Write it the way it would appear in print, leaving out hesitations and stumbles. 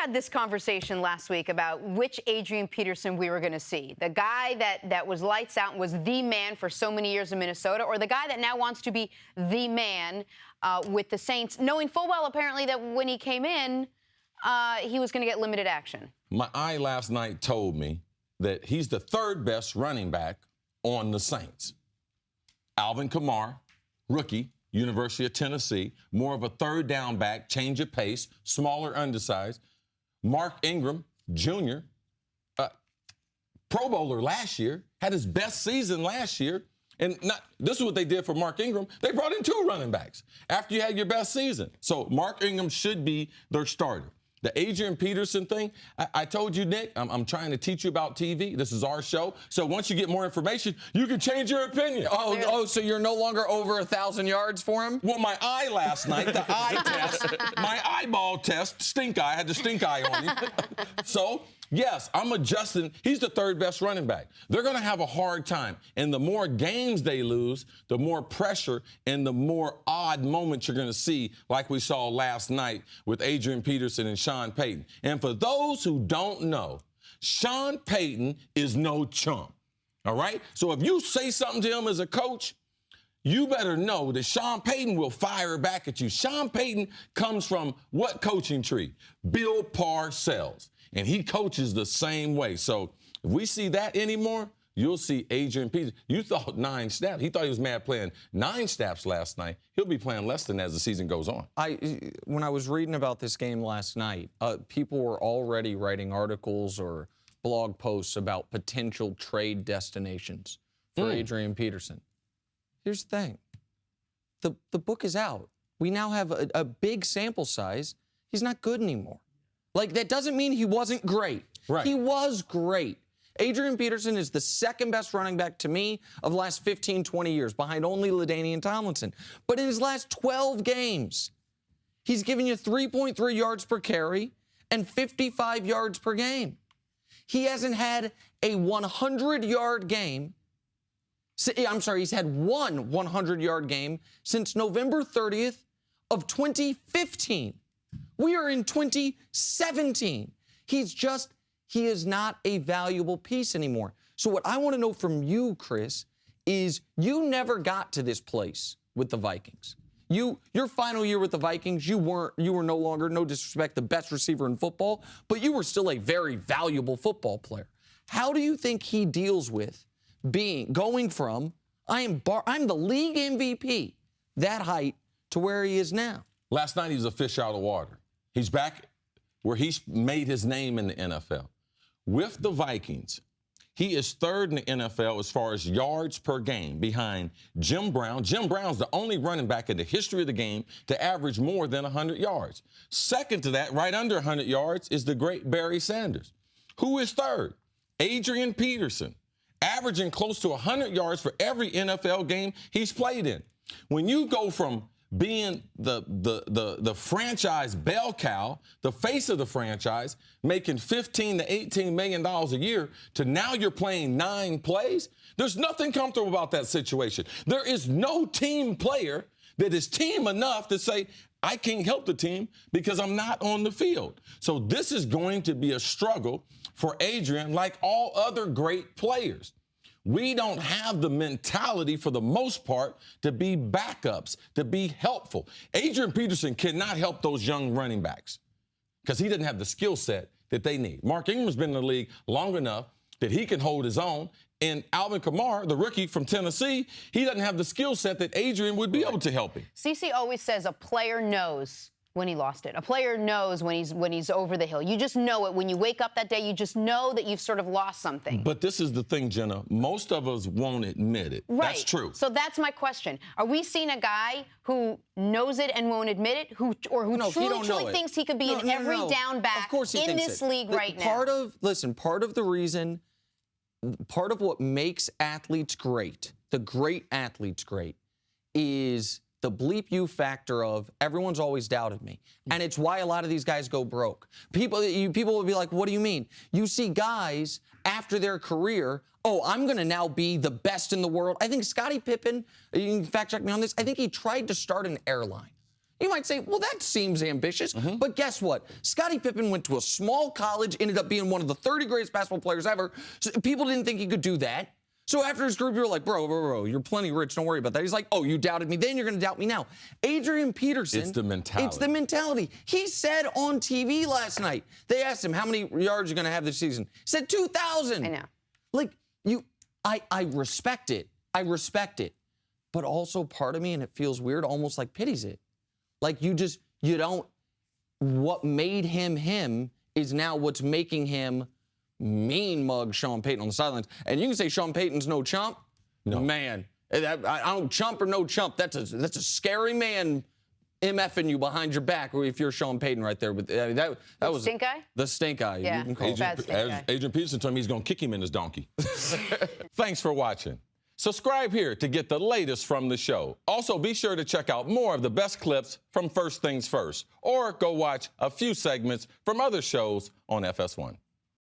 had this conversation last week about which Adrian Peterson we were going to see. The guy that was lights out and was the man for so many years in Minnesota, or the guy that now wants to be the man with the Saints, knowing full well apparently that when he came in, he was going to get limited action. My eye last night told me that he's the third best running back on the Saints. Alvin Kamara, rookie, University of Tennessee, more of a third down back, change of pace, smaller, undersized. Mark Ingram, Jr., Pro Bowler last year, had his best season last year. And this is what they did for Mark Ingram. They brought in 2 running backs after you had your best season. So Mark Ingram should be their starter. The Adrian Peterson thing, I told you, Nick, I'm trying to teach you about TV. This is our show. So once you get more information, you can change your opinion. Oh, so you're no longer over 1,000 yards for him? Well, my eye last night, the eye test, my eyeball test, stink eye, I had the stink eye on him. So, yes, I'm adjusting. He's the third best running back. They're going to have a hard time. And the more games they lose, the more pressure and the more odd moments you're going to see, like we saw last night with Adrian Peterson and Sean Payton. And for those who don't know, Sean Payton is no chump. All right? So if you say something to him as a coach, you better know that Sean Payton will fire back at you. Sean Payton comes from what coaching tree? Bill Parcells. And he coaches the same way. So if we see that anymore, you'll see Adrian Peterson. You thought 9 snaps. He thought he was mad playing 9 snaps last night. He'll be playing less than as the season goes on. When I was reading about this game last night, people were already writing articles or blog posts about potential trade destinations for Adrian Peterson. Here's the thing. The book is out. We now have a big sample size. He's not good anymore. Like, that doesn't mean he wasn't great. Right. He was great. Adrian Peterson is the second best running back to me of the last 15, 20 years, behind only LaDainian Tomlinson. But in his last 12 games, he's given you 3.3 yards per carry and 55 yards per game. He hasn't had a 100-yard game. I'm sorry, he's had one 100-yard game since November 30th of 2015. We are in 2017. He is not a valuable piece anymore. So what I want to know from you, Chris, is you never got to this place with the Vikings. Your final year with the Vikings, you were no longer, no disrespect, the best receiver in football, but you were still a very valuable football player. How do you think he deals with going from I'm the league MVP, that height, to where he is now? Last night he was a fish out of water. He's back where he's made his name in the NFL. With the Vikings, he is third in the NFL as far as yards per game behind Jim Brown. Jim Brown's the only running back in the history of the game to average more than 100 yards. Second to that, right under 100 yards, is the great Barry Sanders. Who is third? Adrian Peterson, averaging close to 100 yards for every NFL game he's played in. When you go from being the franchise bell cow, the face of the franchise, making $15 to $18 million a year, to now you're playing 9 plays, there's nothing comfortable about that situation. There is no team player that is team enough to say, I can't help the team because I'm not on the field. So this is going to be a struggle for Adrian, like all other great players. We don't have the mentality, for the most part, to be backups, to be helpful. Adrian Peterson cannot help those young running backs because he doesn't have the skill set that they need. Mark Ingram's been in the league long enough that he can hold his own. And Alvin Kamara, the rookie from Tennessee, he doesn't have the skill set that Adrian would be able to help him. CC always says a player knows when he lost it. A player knows when he's over the hill. You just know it. When you wake up that day, you just know that you've sort of lost something. But this is the thing, Jenna. Most of us won't admit it. Right. That's true. So that's my question. Are we seeing a guy who knows it and won't admit it, who truly thinks he could be an every down back in this league right now? Part of the reason, part of what makes athletes great, the great athletes great, is the bleep you factor of everyone's always doubted me. And it's why a lot of these guys go broke. People will be like, what do you mean? You see guys after their career, oh, I'm going to now be the best in the world. I think Scottie Pippen, you can fact check me on this, I think he tried to start an airline. You might say, well, that seems ambitious. But guess what? Scottie Pippen went to a small college, ended up being one of the 30 greatest basketball players ever. So people didn't think he could do that. So after his group, you were like, bro, you're plenty rich. Don't worry about that. He's like, oh, you doubted me then, you're going to doubt me now. Adrian Peterson. It's the mentality. It's the mentality. He said on TV last night, they asked him, how many yards are you going to have this season? He said 2,000. I know. Like, I respect it. I respect it. But also part of me, and it feels weird, almost like pities it. Like you don't, what made him him is now what's making him mean mug Sean Payton on the sidelines. And you can say Sean Payton's no chump. No. Man, I don't chump or no chump. That's a scary man MFing you behind your back if you're Sean Payton right there. But that was stink eye? The stink eye. Yeah, you can call it. bad stink eye. Adrian Peterson told me he's going to kick him in his donkey. Thanks for watching. Subscribe here to get the latest from the show. Also, be sure to check out more of the best clips from First Things First, or go watch a few segments from other shows on FS1.